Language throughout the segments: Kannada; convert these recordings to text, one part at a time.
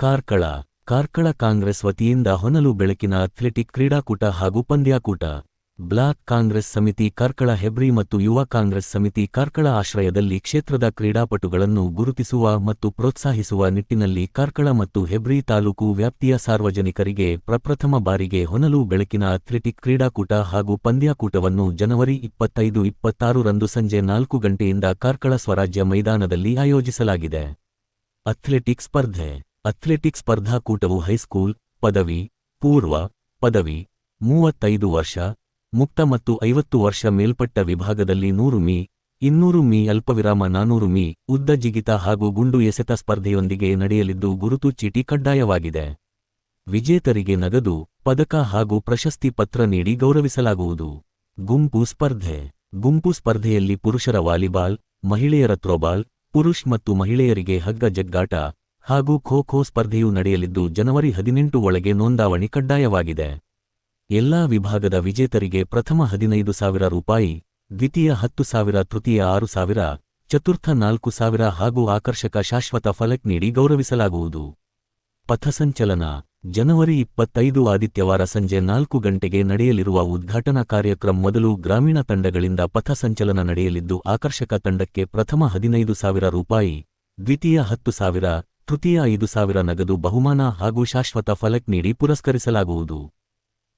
ಕಾರ್ಕಳ ಕಾಂಗ್ರೆಸ್ ವತಿಯಿಂದ ಹೊನಲು ಬೆಳಕಿನ ಅಥ್ಲೆಟಿಕ್ ಕ್ರೀಡಾಕೂಟ ಹಾಗೂ ಪಂದ್ಯಾಕೂಟ. ಬ್ಲಾಕ್ ಕಾಂಗ್ರೆಸ್ ಸಮಿತಿ ಕಾರ್ಕಳ ಹೆಬ್ರಿ ಮತ್ತು ಯುವ ಕಾಂಗ್ರೆಸ್ ಸಮಿತಿ ಕಾರ್ಕಳ ಆಶ್ರಯದಲ್ಲಿ ಕ್ಷೇತ್ರದ ಕ್ರೀಡಾಪಟುಗಳನ್ನು ಗುರುತಿಸುವ ಮತ್ತು ಪ್ರೋತ್ಸಾಹಿಸುವ ನಿಟ್ಟಿನಲ್ಲಿ ಕಾರ್ಕಳ ಮತ್ತು ಹೆಬ್ರಿ ತಾಲೂಕು ವ್ಯಾಪ್ತಿಯ ಸಾರ್ವಜನಿಕರಿಗೆ ಪ್ರಪ್ರಥಮ ಬಾರಿಗೆ ಹೊನಲು ಬೆಳಕಿನ ಅಥ್ಲೆಟಿಕ್ ಕ್ರೀಡಾಕೂಟ ಹಾಗೂ ಪಂದ್ಯಾಕೂಟವನ್ನು ಜನವರಿ 25-26 ರಂದು ಸಂಜೆ 4 ಗಂಟೆಯಿಂದ ಕಾರ್ಕಳ ಸ್ವರಾಜ್ಯ ಮೈದಾನದಲ್ಲಿ ಆಯೋಜಿಸಲಾಗಿದೆ. ಅಥ್ಲೆಟಿಕ್ ಸ್ಪರ್ಧಾಕೂಟವು ಹೈಸ್ಕೂಲ್, ಪದವಿ ಪೂರ್ವ, ಪದವಿ 35 ವರ್ಷ, ಮುಕ್ತ ಮತ್ತು 50 ವರ್ಷ ಮೇಲ್ಪಟ್ಟ ವಿಭಾಗದಲ್ಲಿ 100 ಮೀ, 200 ಮೀ ಅಲ್ಪವಿರಾಮ 400 ಮೀ ಉದ್ದ ಜಿಗಿತ ಹಾಗೂ ಗುಂಡು ಎಸೆತ ಸ್ಪರ್ಧೆಯೊಂದಿಗೆ ನಡೆಯಲಿದ್ದು ಗುರುತು ಚೀಟಿ ಕಡ್ಡಾಯವಾಗಿದೆ. ವಿಜೇತರಿಗೆ ನಗದು, ಪದಕ ಹಾಗೂ ಪ್ರಶಸ್ತಿ ಪತ್ರ ನೀಡಿ ಗೌರವಿಸಲಾಗುವುದು. ಗುಂಪು ಸ್ಪರ್ಧೆಯಲ್ಲಿ ಪುರುಷರ ವಾಲಿಬಾಲ್, ಮಹಿಳೆಯರ ಥ್ರೋಬಾಲ್, ಪುರುಷ್ ಮತ್ತು ಮಹಿಳೆಯರಿಗೆ ಹಗ್ಗ ಜಗ್ಗಾಟ ಹಾಗೂ ಖೋ-ಖೋ ಸ್ಪರ್ಧೆಯೂ ನಡೆಯಲಿದ್ದು ಜನವರಿ 18 ಒಳಗೆ ನೋಂದಾವಣಿ ಕಡ್ಡಾಯವಾಗಿದೆ. ಎಲ್ಲಾ ವಿಭಾಗದ ವಿಜೇತರಿಗೆ ಪ್ರಥಮ 15,000 ರೂಪಾಯಿ, ದ್ವಿತೀಯ 10,000, ತೃತೀಯ 6,000, ಚತುರ್ಥ 4,000 ಹಾಗೂ ಆಕರ್ಷಕ ಶಾಶ್ವತ ಫಲಕ್ ನೀಡಿ ಗೌರವಿಸಲಾಗುವುದು. ಪಥಸಂಚಲನ ಜನವರಿ 25 ಆದಿತ್ಯವಾರ ಸಂಜೆ 4 ಗಂಟೆಗೆ ನಡೆಯಲಿರುವ ಉದ್ಘಾಟನಾ ಕಾರ್ಯಕ್ರಮ ಮೊದಲು ಗ್ರಾಮೀಣ ತಂಡಗಳಿಂದ ಪಥಸಂಚಲನ ನಡೆಯಲಿದ್ದು ಆಕರ್ಷಕ ತಂಡಕ್ಕೆ ಪ್ರಥಮ 15,000 ರೂಪಾಯಿ, ದ್ವಿತೀಯ 10,000, ತೃತೀಯ 5,000 ನಗದು ಬಹುಮಾನ ಹಾಗೂ ಶಾಶ್ವತ ಫಲಕ್ ನೀಡಿ ಪುರಸ್ಕರಿಸಲಾಗುವುದು.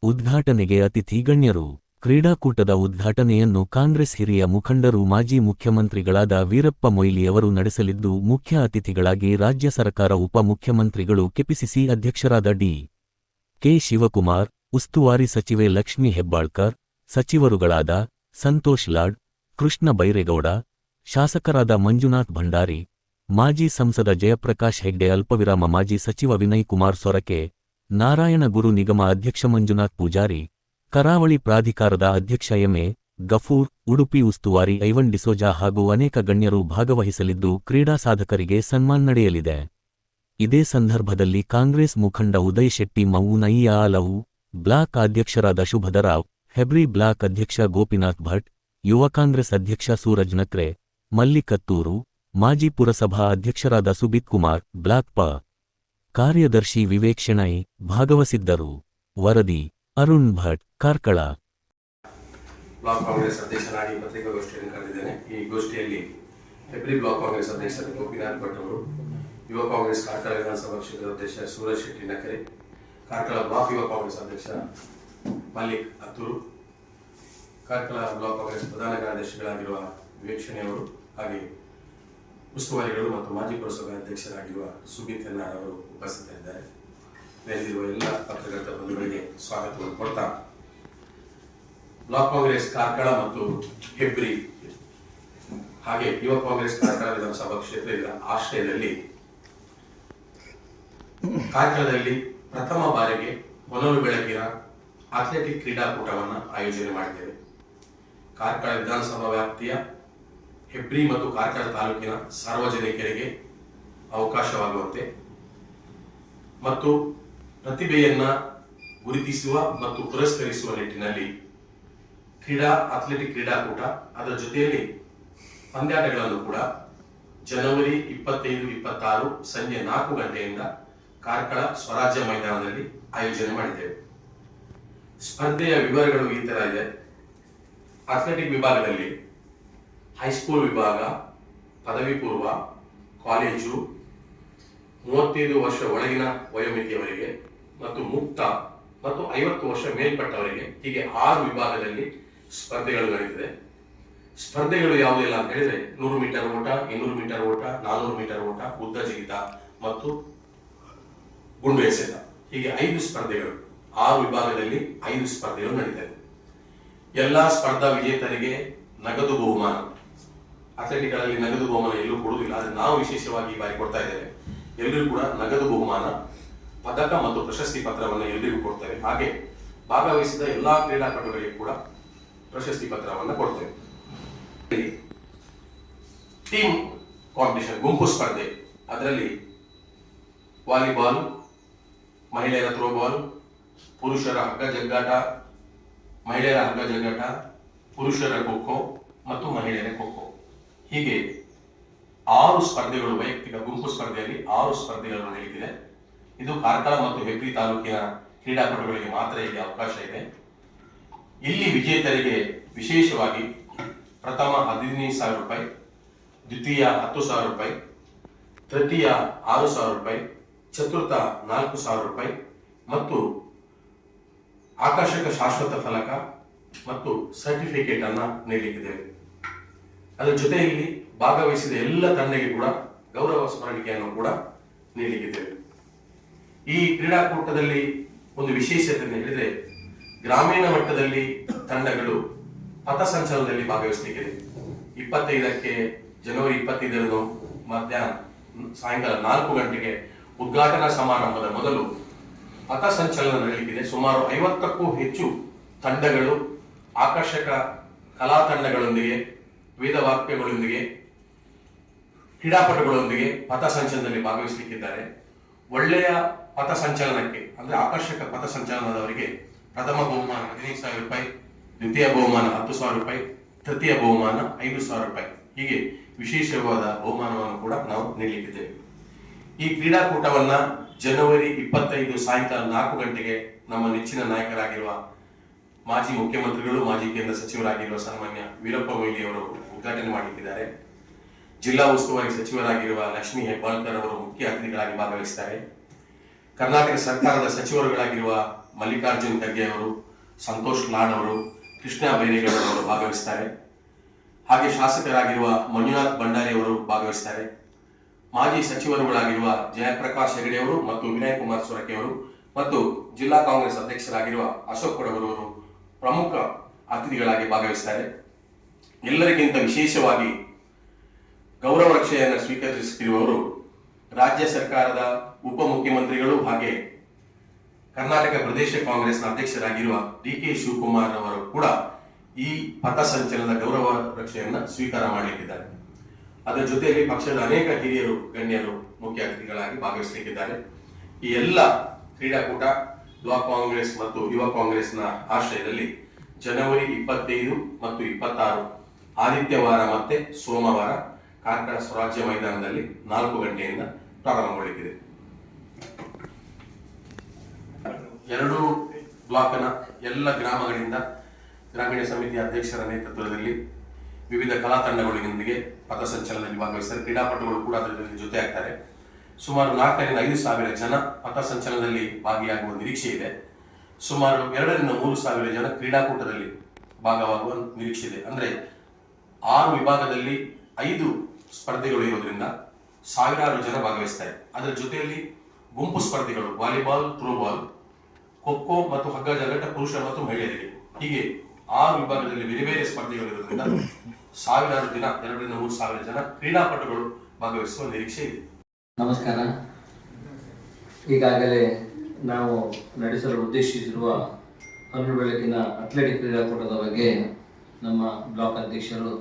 ಉದ್ಘಾಟನೆಗೆ ಅತಿಥಿ ಗಣ್ಯರು. ಕ್ರೀಡಾಕೂಟದ ಉದ್ಘಾಟನೆಯನ್ನು ಕಾಂಗ್ರೆಸ್ ಹಿರಿಯ ಮುಖಂಡರು ಮಾಜಿ ಮುಖ್ಯಮಂತ್ರಿಗಳಾದ ವೀರಪ್ಪ ಮೊಯ್ಲಿಯವರು ನಡೆಸಲಿದ್ದು ಮುಖ್ಯ ಅತಿಥಿಗಳಾಗಿ ರಾಜ್ಯ ಸರ್ಕಾರ ಉಪ ಮುಖ್ಯಮಂತ್ರಿಗಳು ಕೆಪಿಸಿಸಿ ಅಧ್ಯಕ್ಷರಾದ ಡಿ.ಕೆ. ಶಿವಕುಮಾರ್, ಉಸ್ತುವಾರಿ ಸಚಿವೆ ಲಕ್ಷ್ಮೀ ಹೆಬ್ಬಾಳ್ಕರ್, ಸಚಿವರುಗಳಾದ ಸಂತೋಷ್ ಲಾಡ್, ಕೃಷ್ಣ ಬೈರೇಗೌಡ, ಶಾಸಕರಾದ ಮಂಜುನಾಥ್ ಭಂಡಾರಿ, ಮಾಜಿ ಸಂಸದ ಜಯಪ್ರಕಾಶ್ ಹೆಗ್ಡೆ, ಅಲ್ಪವಿರಾಮ ಮಾಜಿ ಸಚಿವ ವಿನಯ್ ಕುಮಾರ್ ಸೊರಕೆ, ನಾರಾಯಣಗುರು ನಿಗಮ ಅಧ್ಯಕ್ಷ ಮಂಜುನಾಥ್ ಪೂಜಾರಿ, ಕರಾವಳಿ ಪ್ರಾಧಿಕಾರದ ಅಧ್ಯಕ್ಷ ಎಂ.ಎ. ಗಫೂರ್, ಉಡುಪಿ ಉಸ್ತುವಾರಿ ಐವನ್ ಡಿಸೋಜಾ ಹಾಗೂ ಅನೇಕ ಗಣ್ಯರು ಭಾಗವಹಿಸಲಿದ್ದು ಕ್ರೀಡಾ ಸಾಧಕರಿಗೆ ಸನ್ಮಾನ ನಡೆಯಲಿದೆ. ಇದೇ ಸಂದರ್ಭದಲ್ಲಿ ಕಾಂಗ್ರೆಸ್ ಮುಖಂಡ ಉದಯ್ ಶೆಟ್ಟಿ ಮೌನಯ್ಯಲವು, ಬ್ಲಾಕ್ ಅಧ್ಯಕ್ಷರಾದ ಶುಭದರಾವ್, ಹೆಬ್ರಿ ಬ್ಲಾಕ್ ಅಧ್ಯಕ್ಷ ಗೋಪಿನಾಥ್ ಭಟ್, ಯುವ ಕಾಂಗ್ರೆಸ್ ಅಧ್ಯಕ್ಷ ಸೂರಜ್ ನಕ್ರೆ, ಮಲ್ಲಿಕತ್ತೂರು, ಮಾಜಿ ಪುರಸಭಾ ಅಧ್ಯಕ್ಷರಾದ ಸುಬಿತ್ ಕುಮಾರ್, ಬ್ಲಾಕ್ ಕಾರ್ಯದರ್ಶಿ ವಿವೇಕ್ ಶೆಣೈ ಭಾಗವಹಿಸಿದ್ದರು. ವರದಿ ಅರುಣ್ ಭಟ್, ಕಾರ್ಕಳ. ಬ್ಲಾಕ್ ಕಾಂಗ್ರೆಸ್ ಅಧ್ಯಕ್ಷರಾಗಿ ಪತ್ರಿಕಾಗೋಷ್ಠಿಯನ್ನು ಕರೆದಿದ್ದೇನೆ. ಈ ಗೋಷ್ಠಿಯಲ್ಲಿ ಹೆಬ್ರಿ ಬ್ಲಾಕ್ ಕಾಂಗ್ರೆಸ್ ಅಧ್ಯಕ್ಷ ಗೋಪಿನಾಥ್ ಭಟ್ ಅವರು, ಯುವ ಕಾಂಗ್ರೆಸ್ ಕಾರ್ಕಳ ವಿಧಾನಸಭಾ ಕ್ಷೇತ್ರದ ಅಧ್ಯಕ್ಷ ಸೂರಜ್ ಶೆಟ್ಟಿ ನಕರೆ, ಕಾರ್ಕಳ ಬ್ಲಾಕ್ ಯುವ ಕಾಂಗ್ರೆಸ್ ಅಧ್ಯಕ್ಷ ಮಲ್ಲಿಕ್ ಅತ್ತೂರು, ಕಾರ್ಕಳ ಬ್ಲಾಕ್ ಕಾಂಗ್ರೆಸ್ ಪ್ರಧಾನ ಕಾರ್ಯದರ್ಶಿಗಳಾಗಿರುವ ವಿವೇಕ್ ಶೆಣೈ ಅವರು, ಹಾಗೆ ಉಸ್ತುವಾರಿಗಳು ಮತ್ತು ಮಾಜಿ ಪುರಸಭಾ ಅಧ್ಯಕ್ಷರಾಗಿರುವ ಸುಬಿತ್ ಎನ್ನಾರ್ ಅವರು ಉಪಸ್ಥಿತರಿದ್ದಾರೆ. ನೆರೆದಿರುವ ಎಲ್ಲ ಪತ್ರಕರ್ತ ಬಂಧುಗಳಿಗೆ ಸ್ವಾಗತವನ್ನು ಕೊಡ್ತಾ, ಬ್ಲಾಕ್ ಕಾಂಗ್ರೆಸ್ ಕಾರ್ಕಳ ಮತ್ತು ಹೆಬ್ರಿ ಹಾಗೆ ಯುವ ಕಾಂಗ್ರೆಸ್ ಕಾರ್ಕಳ ವಿಧಾನಸಭಾ ಕ್ಷೇತ್ರದ ಆಶ್ರಯದಲ್ಲಿ ಕಾರ್ಕಳದಲ್ಲಿ ಪ್ರಥಮ ಬಾರಿಗೆ ಹೊನಲು ಬೆಳಕಿನ ಅಥ್ಲೆಟಿಕ್ ಕ್ರೀಡಾಕೂಟವನ್ನು ಆಯೋಜನೆ ಮಾಡಿದ್ದೇವೆ. ಕಾರ್ಕಳ ವಿಧಾನಸಭಾ ವ್ಯಾಪ್ತಿಯ ಹೆಬ್ರಿ ಮತ್ತು ಕಾರ್ಕಳ ತಾಲೂಕಿನ ಸಾರ್ವಜನಿಕರಿಗೆ ಅವಕಾಶವಾಗುವಂತೆ ಮತ್ತು ಪ್ರತಿಭೆಯನ್ನ ಗುರುತಿಸುವ ಮತ್ತು ಪುರಸ್ಕರಿಸುವ ನಿಟ್ಟಿನಲ್ಲಿ ಅಥ್ಲೆಟಿಕ್ ಕ್ರೀಡಾಕೂಟ, ಅದರ ಜೊತೆಯಲ್ಲಿ ಪಂದ್ಯಾಟಗಳನ್ನು ಕೂಡ ಜನವರಿ 25-26 ಸಂಜೆ 4 ಗಂಟೆಯಿಂದ ಕಾರ್ಕಳ ಸ್ವರಾಜ್ಯ ಮೈದಾನದಲ್ಲಿ ಆಯೋಜನೆ ಮಾಡಿದ್ದೇವೆ. ಸ್ಪರ್ಧೆಯ ವಿವರಗಳು ಈ ತರ ಇದೆ. ಅಥ್ಲೆಟಿಕ್ ವಿಭಾಗದಲ್ಲಿ ಹೈಸ್ಕೂಲ್ ವಿಭಾಗ, ಪದವಿ ಪೂರ್ವ, ಕಾಲೇಜು, 35 ವರ್ಷ ಒಳಗಿನ ವಯೋಮಿತಿಯವರಿಗೆ ಮತ್ತು ಮುಕ್ತ ಮತ್ತು 50 ವರ್ಷ ಮೇಲ್ಪಟ್ಟವರಿಗೆ, ಹೀಗೆ 6 ವಿಭಾಗದಲ್ಲಿ ಸ್ಪರ್ಧೆಗಳು ನಡೆಯುತ್ತದೆ. ಸ್ಪರ್ಧೆಗಳು ಯಾವುದೆಲ್ಲ ಅಂತ ಹೇಳಿದ್ರೆ 100 ಮೀಟರ್ ಓಟ, 200 ಮೀಟರ್ ಓಟ, 400 ಮೀಟರ್ ಓಟ, ಉದ್ದ ಜಿಗಿತ ಮತ್ತು ಗುಂಡು ಎಸೆತ, ಹೀಗೆ 5 ಸ್ಪರ್ಧೆಗಳು, 6 ವಿಭಾಗದಲ್ಲಿ 5 ಸ್ಪರ್ಧೆಗಳು ನಡೀತವೆ. ಎಲ್ಲಾ ಸ್ಪರ್ಧಾ ವಿಜೇತರಿಗೆ ನಗದು ಬಹುಮಾನ. ಅಥ್ಲೆಟಿಕ್ಗಳಲ್ಲಿ ನಗದು ಬಹುಮಾನ ಎಲ್ಲೂ ಕೊಡುವುದಿಲ್ಲ, ಆದರೆ ನಾವು ವಿಶೇಷವಾಗಿ ಈ ಬಾರಿ ಕೊಡ್ತಾ ಇದ್ದೇವೆ. ಎಲ್ಲರಿಗೂ ಕೂಡ ನಗದು ಬಹುಮಾನ, ಪದಕ ಮತ್ತು ಪ್ರಶಸ್ತಿ ಪತ್ರವನ್ನು ಎಲ್ಲರಿಗೂ ಕೊಡ್ತೇವೆ. ಹಾಗೆ ಭಾಗವಹಿಸಿದ ಎಲ್ಲಾ ಕ್ರೀಡಾಪಟುಗಳಿಗೆ ಕೂಡ ಪ್ರಶಸ್ತಿ ಪತ್ರವನ್ನು ಕೊಡ್ತೇವೆ. ಟೀಮ್ ಕಾಂಪಿಟೇಷನ್, ಗುಂಪು ಸ್ಪರ್ಧೆ, ಅದರಲ್ಲಿ ವಾಲಿಬಾಲ್, ಮಹಿಳೆಯರ ಥ್ರೋಬಾಲ್, ಪುರುಷರ ಹಗ್ಗ ಜಗ್ಗಾಟ, ಮಹಿಳೆಯರ ಹಗ್ಗ ಜಗ್ಗಾಟ, ಪುರುಷರ ಖೋ-ಖೋ ಮತ್ತು ಮಹಿಳೆಯರ ಖೋ-ಖೋ, ಹೀಗೆ 6 ಸ್ಪರ್ಧೆಗಳು, ವೈಯಕ್ತಿಕ ಗುಂಪು ಸ್ಪರ್ಧೆಯಲ್ಲಿ 6 ಸ್ಪರ್ಧೆಗಳು ನಡೆಯುತ್ತಿದೆ. ಇದು ಕಾರ್ಕಳ ಮತ್ತು ಹೆಬ್ರಿ ತಾಲೂಕಿನ ಕ್ರೀಡಾಪಟುಗಳಿಗೆ ಮಾತ್ರ ಇಲ್ಲಿ ಅವಕಾಶ ಇದೆ. ಇಲ್ಲಿ ವಿಜೇತರಿಗೆ ವಿಶೇಷವಾಗಿ ಪ್ರಥಮ 15,000 ರೂಪಾಯಿ, ದ್ವಿತೀಯ 10,000 ರೂಪಾಯಿ, ತೃತೀಯ 6,000 ರೂಪಾಯಿ, ಚತುರ್ಥ 4,000 ರೂಪಾಯಿ ಮತ್ತು ಆಕರ್ಷಕ ಶಾಶ್ವತ ಫಲಕ ಮತ್ತು ಸರ್ಟಿಫಿಕೇಟ್ ಅನ್ನ ನೀಡಲಿಕ್ಕಿದ್ದೇವೆ. ಅದರ ಜೊತೆಯಲ್ಲಿ ಭಾಗವಹಿಸಿದ ಎಲ್ಲ ತಂಡಕ್ಕೆ ಕೂಡ ಗೌರವ ಸ್ಮರಣಿಕೆಯನ್ನು ಕೂಡ ನೀಡಲಿಕ್ಕಿದ್ದೇವೆ. ಈ ಕ್ರೀಡಾಕೂಟದಲ್ಲಿ ಒಂದು ವಿಶೇಷತೆ ಹೇಳಿದ್ರೆ, ಗ್ರಾಮೀಣ ಮಟ್ಟದಲ್ಲಿ ತಂಡಗಳು ಪಥಸಂಚಲನದಲ್ಲಿ ಭಾಗವಹಿಸಲಿಕ್ಕಿದೆ. 25ಕ್ಕೆ ಜನವರಿ 25ರಂದು ಮಧ್ಯಾಹ್ನ ಸಾಯಂಕಾಲ 4 ಗಂಟೆಗೆ ಉದ್ಘಾಟನಾ ಸಮಾರಂಭದ ಮೊದಲು ಪಥಸಂಚಲನ ನಡೆಯಲಿಕ್ಕಿದೆ. ಸುಮಾರು 50ಕ್ಕೂ ಹೆಚ್ಚು ತಂಡಗಳು ಆಕರ್ಷಕ ಕಲಾ ತಂಡಗಳೊಂದಿಗೆ, ವೇದವಾಕ್ಯಗಳೊಂದಿಗೆ, ಕ್ರೀಡಾಪಟುಗಳೊಂದಿಗೆ ಪಥಸಂಚಲನದಲ್ಲಿ ಭಾಗವಹಿಸಲಿಕ್ಕಿದ್ದಾರೆ. ಒಳ್ಳೆಯ ಪಥಸಂಚಲನಕ್ಕೆ ಅಂದ್ರೆ ಆಕರ್ಷಕ ಪಥಸಂಚಲನದವರಿಗೆ ಪ್ರಥಮ ಬಹುಮಾನ 15,000 ರೂಪಾಯಿ, ದ್ವಿತೀಯ ಬಹುಮಾನ 10,000 ರೂಪಾಯಿ, ತೃತೀಯ ಬಹುಮಾನ 5,000 ರೂಪಾಯಿ, ಹೀಗೆ ವಿಶೇಷವಾದ ಬಹುಮಾನವನ್ನು ಕೂಡ ನಾವು ನೀಡಲಿಕ್ಕಿದ್ದೇವೆ. ಈ ಕ್ರೀಡಾಕೂಟವನ್ನ ಜನವರಿ 25 ಸಾಯಂಕಾಲ 4 ಗಂಟೆಗೆ ನಮ್ಮ ನೆಚ್ಚಿನ ನಾಯಕರಾಗಿರುವ ಮಾಜಿ ಮುಖ್ಯಮಂತ್ರಿಗಳು, ಮಾಜಿ ಕೇಂದ್ರ ಸಚಿವರಾಗಿರುವ ಸನ್ಮಾನ್ಯ ವೀರಪ್ಪ ಮೊಯ್ಲಿ ಅವರು ಉದ್ಘಾಟನೆ ಮಾಡಲಿಕ್ಕಿದ್ದಾರೆ. ಜಿಲ್ಲಾ ಉಸ್ತುವಾರಿ ಸಚಿವರಾಗಿರುವ ಲಕ್ಷ್ಮೀ ಹೆಬ್ಬಾಳ್ಕರ್ ಅವರು ಮುಖ್ಯ ಅತಿಥಿಗಳಾಗಿ ಭಾಗವಹಿಸುತ್ತಾರೆ. ಕರ್ನಾಟಕ ಸರ್ಕಾರದ ಸಚಿವರುಗಳಾಗಿರುವ ಮಲ್ಲಿಕಾರ್ಜುನ್ ಖರ್ಗೆ ಅವರು, ಸಂತೋಷ್ ಲಾಡ್ ಅವರು, ಕೃಷ್ಣ ಬೈರೇಗೌಡ ಅವರು ಭಾಗವಹಿಸುತ್ತಾರೆ. ಹಾಗೆ ಶಾಸಕರಾಗಿರುವ ಮಂಜುನಾಥ್ ಭಂಡಾರಿ ಅವರು ಭಾಗವಹಿಸುತ್ತಾರೆ. ಮಾಜಿ ಸಚಿವರುಗಳಾಗಿರುವ ಜಯಪ್ರಕಾಶ್ ಹೆಗಡೆ ಅವರು ಮತ್ತು ವಿನಯ್ ಕುಮಾರ್ ಸೊರಕೆ ಅವರು ಮತ್ತು ಜಿಲ್ಲಾ ಕಾಂಗ್ರೆಸ್ ಅಧ್ಯಕ್ಷರಾಗಿರುವ ಅಶೋಕ್ ಕೊಡವರು ಅವರು ಪ್ರಮುಖ ಅತಿಥಿಗಳಾಗಿ ಭಾಗವಹಿಸುತ್ತಾರೆ. ಎಲ್ಲರಿಗಿಂತ ವಿಶೇಷವಾಗಿ ಗೌರವ ರಕ್ಷೆಯನ್ನು ಸ್ವೀಕರಿಸುತ್ತಿರುವವರು ರಾಜ್ಯ ಸರ್ಕಾರದ ಉಪಮುಖ್ಯಮಂತ್ರಿಗಳು ಹಾಗೆ ಕರ್ನಾಟಕ ಪ್ರದೇಶ ಕಾಂಗ್ರೆಸ್ನ ಅಧ್ಯಕ್ಷರಾಗಿರುವ ಡಿ.ಕೆ. ಶಿವಕುಮಾರ್ ಅವರು ಕೂಡ ಈ ಪಥಸಂಚಲನದ ಗೌರವ ರಕ್ಷೆಯನ್ನು ಸ್ವೀಕಾರ ಮಾಡಲಿಕ್ಕಿದ್ದಾರೆ. ಅದರ ಜೊತೆಯಲ್ಲಿ ಪಕ್ಷದ ಅನೇಕ ಹಿರಿಯರು, ಗಣ್ಯರು ಮುಖ್ಯ ಅತಿಥಿಗಳಾಗಿ ಭಾಗವಹಿಸಲಿಕ್ಕಿದ್ದಾರೆ. ಈ ಎಲ್ಲ ಕ್ರೀಡಾಕೂಟ ಬ್ಲಾಕ್ ಕಾಂಗ್ರೆಸ್ ಮತ್ತು ಯುವ ಕಾಂಗ್ರೆಸ್ನ ಆಶ್ರಯದಲ್ಲಿ ಜನವರಿ 25 ಮತ್ತು 26 ಆದಿತ್ಯವಾರ ಮತ್ತೆ ಸೋಮವಾರ ಕಾರ್ಕಳ ಸ್ವರಾಜ್ಯ ಮೈದಾನದಲ್ಲಿ 4 ಗಂಟೆಯಿಂದ ಪ್ರಾರಂಭಗೊಳ್ಳಲಿದೆ. 2 ಬ್ಲಾಕ್ನ ಎಲ್ಲ ಗ್ರಾಮಗಳಿಂದ ಗ್ರಾಮೀಣ ಸಮಿತಿ ಅಧ್ಯಕ್ಷರ ನೇತೃತ್ವದಲ್ಲಿ ವಿವಿಧ ಕಲಾ ತಂಡಗಳೊಂದಿಗೆ ಪಥಸಂಚಲನದಲ್ಲಿ ಭಾಗವಹಿಸ್ತಾರೆ. ಕ್ರೀಡಾಪಟುಗಳು ಕೂಡ ಅದರಲ್ಲಿ ಜೊತೆ ಆಗ್ತಾರೆ. ಸುಮಾರು 4,000 ರಿಂದ 5,000 ಜನ ಪಥಸಂಚಲನದಲ್ಲಿ ಭಾಗಿಯಾಗುವ ನಿರೀಕ್ಷೆ ಇದೆ. ಸುಮಾರು 2,000 ರಿಂದ 3,000 ಜನ ಕ್ರೀಡಾಕೂಟದಲ್ಲಿ ಭಾಗವಾಗುವ ನಿರೀಕ್ಷೆ ಇದೆ. ಅಂದ್ರೆ 6 ವಿಭಾಗದಲ್ಲಿ 5 ಸ್ಪರ್ಧೆಗಳು ಇರೋದ್ರಿಂದ ಸಾವಿರಾರು ಜನ ಭಾಗವಹಿಸ್ತಾರೆ. ಅದರ ಜೊತೆಯಲ್ಲಿ ಗುಂಪು ಸ್ಪರ್ಧೆಗಳು ವಾಲಿಬಾಲ್, ಥ್ರೋಬಾಲ್, ಖೋಖೋ ಮತ್ತು ಹಗ್ಗ ಜಗ್ಗಾಟ ಪುರುಷ ಮತ್ತು ಮಹಿಳೆಯರಿಗೆ, ಹೀಗೆ 6 ವಿಭಾಗದಲ್ಲಿ ಬೇರೆ ಬೇರೆ ಸ್ಪರ್ಧೆಗಳು ಇರೋದ್ರಿಂದ ಸಾವಿರಾರು ದಿನ 2,000 ರಿಂದ 3,000 ಜನ ಕ್ರೀಡಾಪಟುಗಳು ಭಾಗವಹಿಸುವ ನಿರೀಕ್ಷೆ ಇದೆ. ನಮಸ್ಕಾರ. ಈಗಾಗಲೇ ನಾವು ನಡೆಸಲು ಉದ್ದೇಶಿಸಿರುವ ಹೊನ್ನು ಬೆಳಕಿನ ಅಥ್ಲೆಟಿಕ್ ಕ್ರೀಡಾಕೂಟದ ಬಗ್ಗೆ ನಮ್ಮ ಬ್ಲಾಕ್ ಅಧ್ಯಕ್ಷರು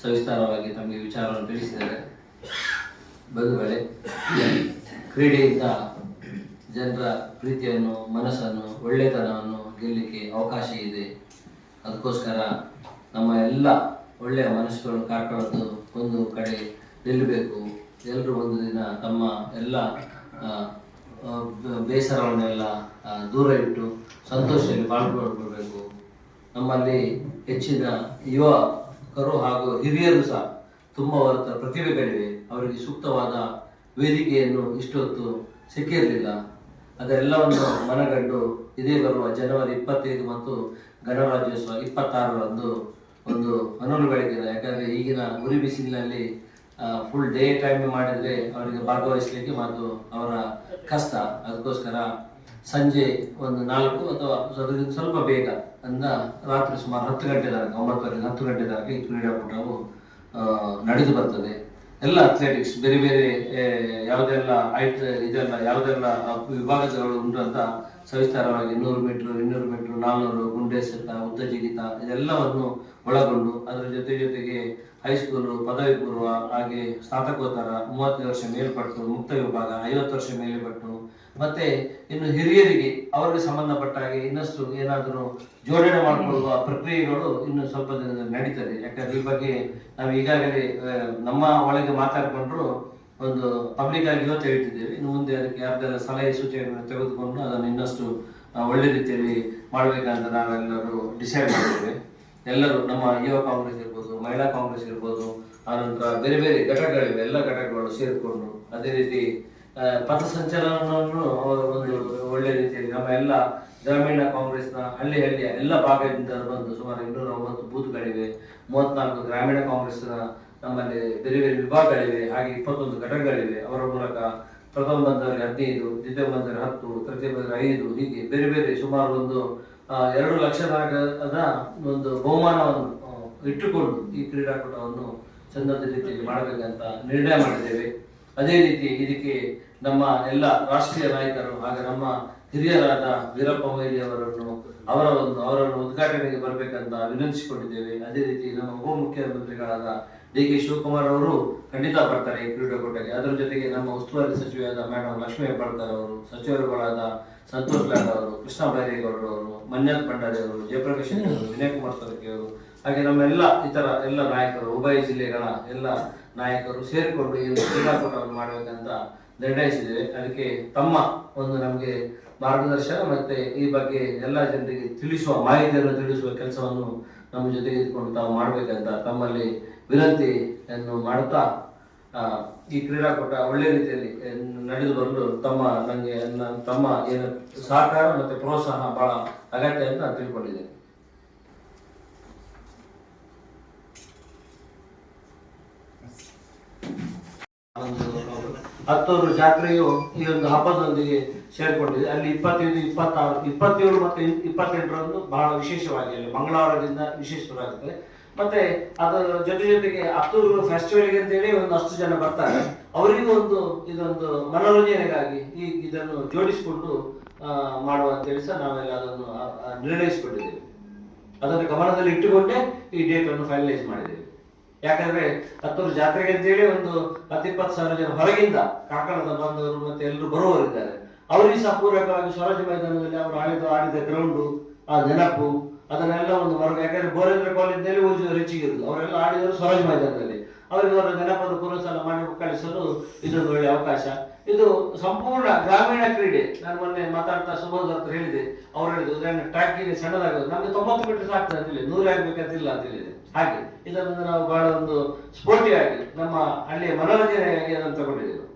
ಸವಿಸ್ತಾರವಾಗಿ ತಮಗೆ ವಿಚಾರವನ್ನು ತಿಳಿಸಿದ್ದಾರೆ. ಬಂಧುಗಳೇ, ಕ್ರೀಡೆಯಿಂದ ಜನರ ಪ್ರೀತಿಯನ್ನು, ಮನಸ್ಸನ್ನು, ಒಳ್ಳೆತನವನ್ನು ಗೆಲ್ಲಲಿಕ್ಕೆ ಅವಕಾಶ ಇದೆ. ಅದಕ್ಕೋಸ್ಕರ ನಮ್ಮ ಎಲ್ಲ ಒಳ್ಳೆಯ ಮನಸ್ಸುಗಳು ಕಾರ್ಕಳದ್ದು ಒಂದು ಕಡೆ ನಿಲ್ಲಬೇಕು. ಎಲ್ಲರೂ ಒಂದು ದಿನ ತಮ್ಮ ಎಲ್ಲ ಬೇಸರವನ್ನೆಲ್ಲ ದೂರ ಇಟ್ಟು ಸಂತೋಷದಲ್ಲಿ ಪಾಲ್ಗೊಳ್ಬೇಕು. ನಮ್ಮಲ್ಲಿ ಹೆಚ್ಚಿನ ಯುವಕರು ಹಾಗೂ ಹಿರಿಯರು ಸಹ ತುಂಬ ವರ್ತ ಪ್ರತಿಭೆಗಳಿವೆ. ಅವರಿಗೆ ಸೂಕ್ತವಾದ ವೇದಿಕೆಯನ್ನು ಇಷ್ಟೊತ್ತು ಸಿಕ್ಕಿರಲಿಲ್ಲ. ಅದೆಲ್ಲವನ್ನು ಮನಗಂಡು ಇದೇ ಬರುವ ಜನವರಿ 25 ಮತ್ತು ಗಣರಾಜ್ಯೋತ್ಸವ 26ರಂದು ಒಂದು ಅನುಲು ಬೆಳಕಿದೆ. ಯಾಕಂದರೆ ಈಗಿನ ಉರಿ ಬಿಸಿಲಿನಲ್ಲಿ ಫುಲ್ ಡೇ ಟೈಮ್ ಮಾಡಿದರೆ ಅವರಿಗೆ ಭಾಗವಹಿಸಲಿಕ್ಕೆ ಮತ್ತು ಅವರ ಕಷ್ಟ. ಅದಕ್ಕೋಸ್ಕರ ಸಂಜೆ ಒಂದು 4 ಅಥವಾ ಅದರಿಂದ ಸ್ವಲ್ಪ ಬೇಗ ಅಂದ ರಾತ್ರಿ ಸುಮಾರು 10 ಗಂಟೆ ತನಕ 9 10 ಗಂಟೆ ತನಕ ಈ ಕ್ರೀಡಾಕೂಟವು ನಡೆದು ಬರ್ತದೆ. ಎಲ್ಲ ಅಥ್ಲೆಟಿಕ್ಸ್ ಬೇರೆ ಬೇರೆ ಯಾವುದೆಲ್ಲ ಹೈಟ್ ಇದೆಲ್ಲ ಯಾವುದೆಲ್ಲ ವಿಭಾಗಗಳು ಉಂಟು ಅಂತ ಸವಿಸ್ತಾರವಾಗಿ 100 ಮೀಟರ್, 200 ಮೀಟರ್, 400 ಗುಂಡೆ ಎಸೆತ, ಉದ್ದ ಜಿಗಿತ ಇದೆಲ್ಲವನ್ನು ಒಳಗೊಂಡು ಅದರ ಜೊತೆಗೆ ಹೈಸ್ಕೂಲು, ಪದವಿ ಪೂರ್ವ, ಹಾಗೆ ಸ್ನಾತಕೋತ್ತರ, 30 ವರ್ಷ ಮೇಲ್ಪಟ್ಟು ಮುಕ್ತ ವಿಭಾಗ, 50 ವರ್ಷ ಮೇಲ್ಪಟ್ಟು, ಮತ್ತೆ ಇನ್ನು ಹಿರಿಯರಿಗೆ ಅವರಿಗೆ ಸಂಬಂಧಪಟ್ಟ ಹಾಗೆ ಇನ್ನಷ್ಟು ಏನಾದರೂ ಜೋಡಣೆ ಮಾಡಿಕೊಳ್ಳುವ ಪ್ರಕ್ರಿಯೆಗಳು ಇನ್ನು ಸ್ವಲ್ಪ ದಿನದಲ್ಲಿ ನಡೀತದೆ. ಯಾಕಂದ್ರೆ ಈ ಬಗ್ಗೆ ನಾವು ಈಗಾಗಲೇ ನಮ್ಮ ಒಳಗೆ ಮಾತಾಡಿಕೊಂಡ್ರು ಒಂದು ಪಬ್ಲಿಕ್ ಆಗಿ ಇವತ್ತು ಹೇಳ್ತಿದ್ದೇವೆ. ಇನ್ನು ಮುಂದೆ ಅದಕ್ಕೆ ಯಾರ್ದೆಲ್ಲ ಸಲಹೆ ಸೂಚನೆಗಳನ್ನು ತೆಗೆದುಕೊಂಡು ಅದನ್ನು ಇನ್ನಷ್ಟು ಒಳ್ಳೆ ರೀತಿಯಲ್ಲಿ ಮಾಡಬೇಕಂತ ನಾವೆಲ್ಲರೂ ಡಿಸೈಡ್ ಮಾಡಿದ್ದೇವೆ. ಎಲ್ಲರೂ ನಮ್ಮ ಯುವ ಕಾಂಗ್ರೆಸ್ ಇರ್ಬೋದು, ಮಹಿಳಾ ಕಾಂಗ್ರೆಸ್ ಇರ್ಬೋದು, ಆನಂತರ ಬೇರೆ ಬೇರೆ ಘಟಕಗಳಿವೆ, ಎಲ್ಲ ಘಟಕಗಳು ಸೇರಿಕೊಂಡು ಅದೇ ರೀತಿ ಪಥಸಂಚಲನವನ್ನು ಅವರು ಒಂದು ಒಳ್ಳೆ ರೀತಿಯಲ್ಲಿ ನಮ್ಮ ಎಲ್ಲ ಗ್ರಾಮೀಣ ಕಾಂಗ್ರೆಸ್ನ ಹಳ್ಳಿಯ ಎಲ್ಲ ಭಾಗದಿಂದ ಬಂದು ಸುಮಾರು 209 ಬೂತ್ಗಳಿವೆ, 34 ಗ್ರಾಮೀಣ ಕಾಂಗ್ರೆಸ್ನ ನಮ್ಮಲ್ಲಿ ಬೇರೆ ಬೇರೆ ವಿಭಾಗಗಳಿವೆ, ಹಾಗೆ 21 ಘಟಕಗಳಿವೆ. ಅವರ ಮೂಲಕ ಪ್ರಥಮ ಬಂದವರಿಗೆ 15, ದ್ವಿತೀಯ ಬಂದವರಿಗೆ 10, ತೃತೀಯ ಬಂದವರಿಗೆ 5, ಹೀಗೆ ಬೇರೆ ಬೇರೆ ಸುಮಾರು ಒಂದು 2 ಲಕ್ಷ ತನಕದ ಒಂದು ಬಹುಮಾನವನ್ನು ಇಟ್ಟುಕೊಂಡು ಈ ಕ್ರೀಡಾಕೂಟವನ್ನು ಚಂದದ ರೀತಿಯಲ್ಲಿ ಮಾಡಬೇಕಂತ ನಿರ್ಣಯ ಮಾಡಿದ್ದೇವೆ. ಅದೇ ರೀತಿ ಇದಕ್ಕೆ ನಮ್ಮ ಎಲ್ಲ ರಾಷ್ಟ್ರೀಯ ನಾಯಕರು ಹಾಗೆ ನಮ್ಮ ಹಿರಿಯರಾದ ವೀರಪ್ಪ ಮೊಯ್ಲಿ ಅವರನ್ನು ಉದ್ಘಾಟನೆಗೆ ಬರಬೇಕಂತ ವಿನಂತಿಸಿಕೊಂಡಿದ್ದೇವೆ. ಅದೇ ರೀತಿ ನಮ್ಮ ಉಪಮುಖ್ಯಮಂತ್ರಿಗಳಾದ ಡಿ ಕೆ ಶಿವಕುಮಾರ್ ಅವರು ಖಂಡಿತ ಬರ್ತಾರೆ ಈ ಕ್ರೀಡಾಕೂಟಕ್ಕೆ. ಅದರ ಜೊತೆಗೆ ನಮ್ಮ ಉಸ್ತುವಾರಿ ಸಚಿವೆಯಾದ ಮೇಡಮ್ ಲಕ್ಷ್ಮೀ ಹೆಬ್ಬಾಳ್ಕರ್ ಅವರು, ಸಚಿವರುಗಳಾದ ಸಂತೋಷ್ ಲಾಡ್ ಅವರು, ಕೃಷ್ಣ ಬೈರೇಗೌಡರು ಅವರು, ಮಂಜಾತ್ ಭಂಡಾರಿ ಅವರು, ಜಯಪ್ರಕಾಶ್ ಶೆಟ್ಟಿ ಅವರು, ವಿನಯ್ ಕುಮಾರ್ ಸೊರಕೆ ಅವರು, ಹಾಗೆ ನಮ್ಮ ಇತರ ಎಲ್ಲ ನಾಯಕರು, ಉಭಯ ಜಿಲ್ಲೆಗಳ ಎಲ್ಲ ನಾಯಕರು ಸೇರಿಕೊಂಡು ಈ ಕ್ರೀಡಾಕೂಟವನ್ನು ಮಾಡಬೇಕಂತ ನಿರ್ಣಯಿಸಿದ್ದೇವೆ. ಅದಕ್ಕೆ ತಮ್ಮ ಒಂದು ನಮಗೆ ಮಾರ್ಗದರ್ಶನ ಮತ್ತೆ ಈ ಬಗ್ಗೆ ಎಲ್ಲ ಜನರಿಗೆ ಮಾಹಿತಿಯನ್ನು ತಿಳಿಸುವ ಕೆಲಸವನ್ನು ನಮ್ಮ ಜೊತೆಗೆ ಇಟ್ಕೊಂಡು ತಾವು ಮಾಡಬೇಕಂತ ತಮ್ಮಲ್ಲಿ ವಿನಂತಿಯನ್ನು ಮಾಡುತ್ತಾ ಈ ಕ್ರೀಡಾಕೂಟ ಒಳ್ಳೆ ರೀತಿಯಲ್ಲಿ ನಡೆದು ಬರಲು ತಮ್ಮ ಏನು ಸಹಕಾರ ಮತ್ತೆ ಪ್ರೋತ್ಸಾಹ ಬಹಳ ಅಗತ್ಯ ಅಂತ ನಾನು ತಿಳ್ಕೊಂಡಿದ್ದೇನೆ. ಹತ್ತೂರು ಜಾತ್ರೆಯು ಈ ಒಂದು ಹಬ್ಬದೊಂದಿಗೆ ಸೇರಿಕೊಂಡಿದೆ. ಅಲ್ಲಿ 25, 26, 27 ಮತ್ತು 28ರಂದು ಬಹಳ ವಿಶೇಷವಾಗಿ ಅಲ್ಲಿ ಮಂಗಳವಾರದಿಂದ ವಿಶೇಷವಾಗುತ್ತದೆ. ಮತ್ತೆ ಅದರ ಜೊತೆಗೆ ಹತ್ತೂರು ಫೆಸ್ಟಿವಲ್ಗೆ ಅಂತೇಳಿ ಅಷ್ಟು ಜನ ಬರ್ತಾರೆ. ಅವರಿಗೂ ಇದೊಂದು ಮನೋರಂಜನೆಗಾಗಿ ಇದನ್ನು ಜೋಡಿಸಿಕೊಂಡು ಮಾಡುವ ಅಂತೇಳಿ ಸಹ ನಾವೆಲ್ಲ ಅದನ್ನು ನಿರ್ಣಯಿಸಿಕೊಂಡಿದ್ದೇವೆ. ಅದನ್ನು ಗಮನದಲ್ಲಿ ಇಟ್ಟುಕೊಂಡೇ ಈ ಡೇಟ್ ಅನ್ನು ಫೈನಲೈಸ್ ಮಾಡಿದ್ದೇವೆ. ಯಾಕಂದ್ರೆ ಹತ್ತೂರು ಜಾತ್ರೆಗೆ ಅಂತೇಳಿ 10-20 ಸಾವಿರ ಜನ ಹೊರಗಿಂದ ಕಾರ್ಕಳದ ಬಂದವರು ಮತ್ತೆ ಎಲ್ಲರೂ ಬರುವವರಿದ್ದಾರೆ. ಅವರಿಗೆ ಸಹ ಪೂರಕವಾಗಿ ಸ್ವರಾಜ್ಯ ಮೈದಾನದಲ್ಲಿ ಅವರು ಆಡಿದ ಗ್ರೌಂಡು, ಆ ನೆನಪು ಅದನ್ನೆಲ್ಲ ಮರಗ. ಯಾಕಂದ್ರೆ ಬೋರೇಂದ್ರ ಕಾಲೇಜಿನಲ್ಲಿ ಓದಿದವರು ಹೆಚ್ಚಿಗೆ ಇರುವುದು, ಅವರೆಲ್ಲ ಆಡಿದವರು ಸ್ವರಾಜ್ಯ ಮೈದಾನದಲ್ಲಿ. ಅವರಿಗೆ ಅವರ ನೆನಪನ್ನು ಪುನಃ ಮಾಡಿ ಕಳಿಸಲು ಇದೊಂದು ಒಳ್ಳೆ ಅವಕಾಶ. ಇದು ಸಂಪೂರ್ಣ ಗ್ರಾಮೀಣ ಕ್ರೀಡೆ. ನಾನು ಮೊನ್ನೆ ಮಾತಾಡ್ತಾ ಸುಬೋಧ್ ಹತ್ರ ಹೇಳಿದೆ, ಅವ್ರು ಹೇಳಿದ್ರು ಟ್ರ್ಯಾಕ್ ಸಣ್ಣದಾಗೋದು, ನಮ್ಗೆ 90 ಮೀಟರ್ ಸಾಕ್ತದೆ ಅಂತ ಹೇಳಿ, 100 ಆಗ್ಬೇಕಂತಿಲ್ಲ ಅಂತ ಹೇಳಿದೆ. ಹಾಗೆ ಇದನ್ನು ನಾವು ಬಹಳ ಸ್ಪೋರ್ಟಿವ್ ಆಗಿ ನಮ್ಮ ಹಳ್ಳಿಯ ಮನೋರಂಜನೆಯಾಗಿ ಅದನ್ನು ತಗೊಂಡಿದ್ದೇವೆ.